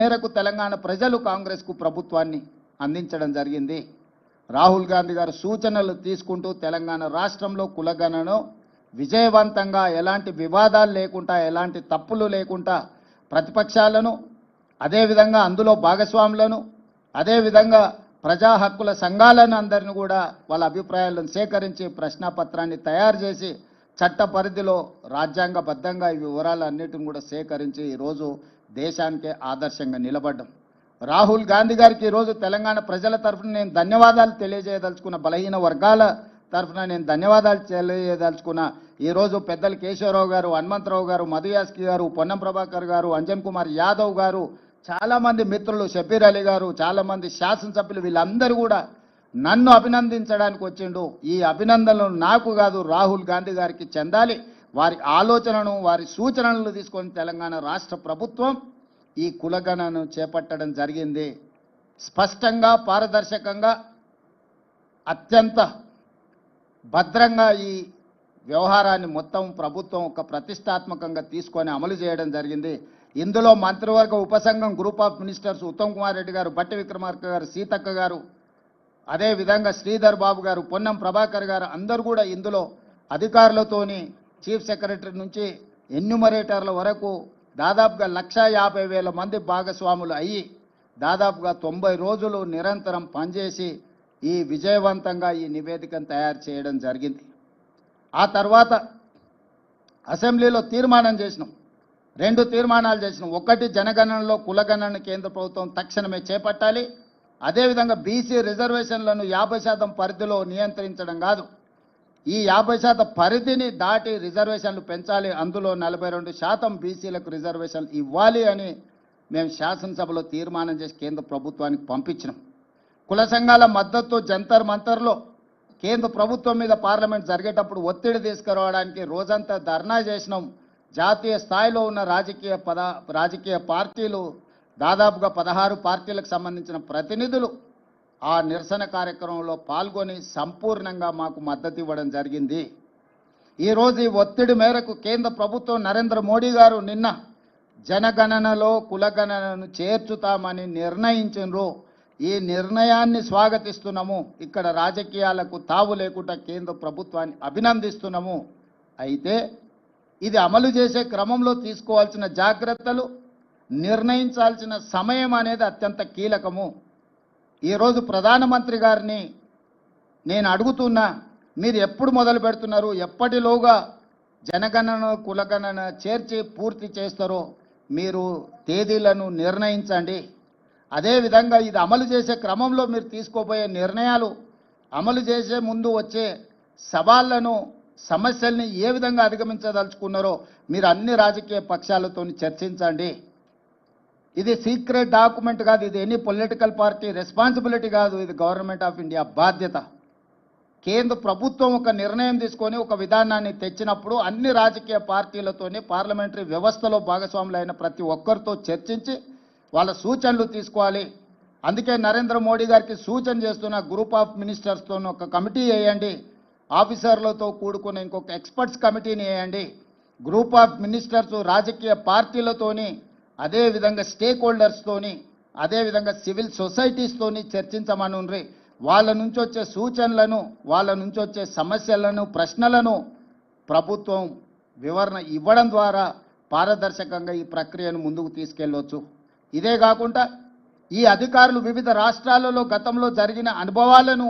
మేరకు తెలంగాణ ప్రజలు కాంగ్రెస్కు ప్రభుత్వాన్ని అందించడం జరిగింది. రాహుల్ గాంధీ గారు సూచనలు తీసుకుంటూ తెలంగాణ రాష్ట్రంలో కులగణను విజయవంతంగా ఎలాంటి వివాదాలు లేకుండా ఎలాంటి తప్పులు లేకుండా ప్రతిపక్షాలను అదేవిధంగా అందులో భాగస్వాములను అదేవిధంగా ప్రజా హక్కుల సంఘాలను అందరిని కూడా వాళ్ళ అభిప్రాయాలను సేకరించి ప్రశ్నాపత్రాన్ని తయారు చేసి చట్ట పరిధిలో రాజ్యాంగబద్ధంగా ఈ వివరాలన్నిటిని కూడా సేకరించి ఈరోజు దేశానికే ఆదర్శంగా నిలబడ్డం. రాహుల్ గాంధీ గారికి ఈరోజు తెలంగాణ ప్రజల తరఫున నేను ధన్యవాదాలు తెలియజేయదలుచుకున్న, బలహీన వర్గాల తరఫున నేను ధన్యవాదాలు తెలియజేయదలుచుకున్న. ఈరోజు పెద్దలు కేశవరావు గారు, హనుమంతరావు గారు, మధుయాస్కి గారు, పొన్నం ప్రభాకర్ గారు, అంజన్ కుమార్ యాదవ్ గారు, చాలామంది మిత్రులు, షబీర్ అలీ గారు, చాలామంది శాసనసభ్యులు, వీళ్ళందరూ కూడా నన్ను అభినందించడానికి వచ్చిండు. ఈ అభినందనలు నాకు కాదు, రాహుల్ గాంధీ గారికి చెందాలి. వారి ఆలోచనను వారి సూచనలను తీసుకొని తెలంగాణ రాష్ట్ర ప్రభుత్వం ఈ కులగణను చేపట్టడం జరిగింది. స్పష్టంగా పారదర్శకంగా అత్యంత భద్రంగా ఈ వ్యవహారాన్ని మొత్తం ప్రభుత్వం ఒక ప్రతిష్టాత్మకంగా తీసుకొని అమలు చేయడం జరిగింది. ఇందులో మంత్రివర్గ ఉపసంఘం group of ministers Uttam Kumar Reddy garu, Bhatti Vikramarka గారు, సీతక్క గారు, అదేవిధంగా శ్రీధర్ బాబు గారు, పొన్నం ప్రభాకర్ గారు అందరూ కూడా ఇందులో అధికారులతోని చీఫ్ సెక్రటరీ నుంచి ఎన్యూమరేటర్ల వరకు దాదాపుగా 1,50,000 మంది భాగస్వాములు అయ్యి దాదాపుగా 90 రోజులు నిరంతరం పనిచేసి ఈ విజయవంతంగా ఈ నివేదికను తయారు చేయడం జరిగింది. ఆ తర్వాత అసెంబ్లీలో తీర్మానం చేసినాం, 2 తీర్మానాలు చేసినాం. ఒకటి, జనగణనలో కులగణన కేంద్ర ప్రభుత్వం తక్షణమే చేపట్టాలి. అదేవిధంగా బీసీ రిజర్వేషన్లను 50% పరిధిలో నియంత్రించడం కాదు, ఈ 50% పరిధిని దాటి రిజర్వేషన్లు పెంచాలి. అందులో 42% బీసీలకు రిజర్వేషన్లు ఇవ్వాలి అని మేము శాసనసభలో తీర్మానం చేసి కేంద్ర ప్రభుత్వానికి పంపించినాం. కుల సంఘాల మద్దతు జంతర్ మంతర్లో కేంద్ర ప్రభుత్వం మీద పార్లమెంట్ జరిగేటప్పుడు ఒత్తిడి తీసుకురావడానికి రోజంతా ధర్నా చేసినాం. జాతీయ స్థాయిలో ఉన్న రాజకీయ పార్టీలు దాదాపుగా 16 పార్టీలకు సంబంధించిన ప్రతినిధులు ఆ నిరసన కార్యక్రమంలో పాల్గొని సంపూర్ణంగా మాకు మద్దతు ఇవ్వడం జరిగింది. ఈరోజు ఈ ఒత్తిడి మేరకు కేంద్ర ప్రభుత్వం నరేంద్ర మోడీ గారు నిన్న జనగణనలో కులగణనను చేర్చుతామని నిర్ణయించారు. ఈ నిర్ణయాన్ని స్వాగతిస్తున్నాము. ఇక్కడ రాజకీయాలకు తావు లేకుండా కేంద్ర ప్రభుత్వాన్ని అభినందిస్తున్నాము. అయితే ఇది అమలు చేసే క్రమంలో తీసుకోవాల్సిన జాగ్రత్తలు, నిర్ణయించాల్సిన సమయం అనేది అత్యంత కీలకము. ఈరోజు ప్రధానమంత్రి గారిని నేను అడుగుతున్నా, మీరు ఎప్పుడు మొదలు పెడుతున్నారు, ఎప్పటిలోగా జనగణన కులగణన చేర్చి పూర్తి చేస్తారో మీరు తేదీలను నిర్ణయించండి. అదేవిధంగా ఇది అమలు చేసే క్రమంలో మీరు తీసుకోబోయే నిర్ణయాలు, అమలు చేసే ముందు వచ్చే సవాళ్లను, సమస్యల్ని ఏ విధంగా అధిగమించదలుచుకున్నారో మీరు అన్ని రాజకీయ పక్షాలతో చర్చించండి. ఇది సీక్రెట్ డాక్యుమెంట్ కాదు, ఇది ఎనీ పొలిటికల్ పార్టీ రెస్పాన్సిబిలిటీ కాదు, ఇది గవర్నమెంట్ ఆఫ్ ఇండియా బాధ్యత. కేంద్ర ప్రభుత్వం ఒక నిర్ణయం తీసుకొని ఒక విధానాన్ని తెచ్చినప్పుడు అన్ని రాజకీయ పార్టీలతోనే పార్లమెంటరీ వ్యవస్థలో భాగస్వాములైన ప్రతి ఒక్కరితో చర్చించి వాళ్ళ సూచనలు తీసుకోవాలి. అందుకే నరేంద్ర మోడీ గారికి సూచన చేస్తున్న, గ్రూప్ ఆఫ్ మినిస్టర్స్తో ఒక కమిటీ వేయండి, ఆఫీసర్లతో కూడుకున్న ఇంకొక ఎక్స్పర్ట్స్ కమిటీని వేయండి. గ్రూప్ ఆఫ్ మినిస్టర్స్ రాజకీయ పార్టీలతోని, అదేవిధంగా స్టేక్ హోల్డర్స్తోని, అదేవిధంగా సివిల్ సొసైటీస్తోని చర్చించమనుండ్రి. వాళ్ళ నుంచి వచ్చే సూచనలను, వాళ్ళ నుంచి వచ్చే సమస్యలను, ప్రశ్నలను ప్రభుత్వం వివరణ ఇవ్వడం ద్వారా పారదర్శకంగా ఈ ప్రక్రియను ముందుకు తీసుకెళ్ళవచ్చు. ఇదే కాకుండా ఈ అధికారులు వివిధ రాష్ట్రాలలో గతంలో జరిగిన అనుభవాలను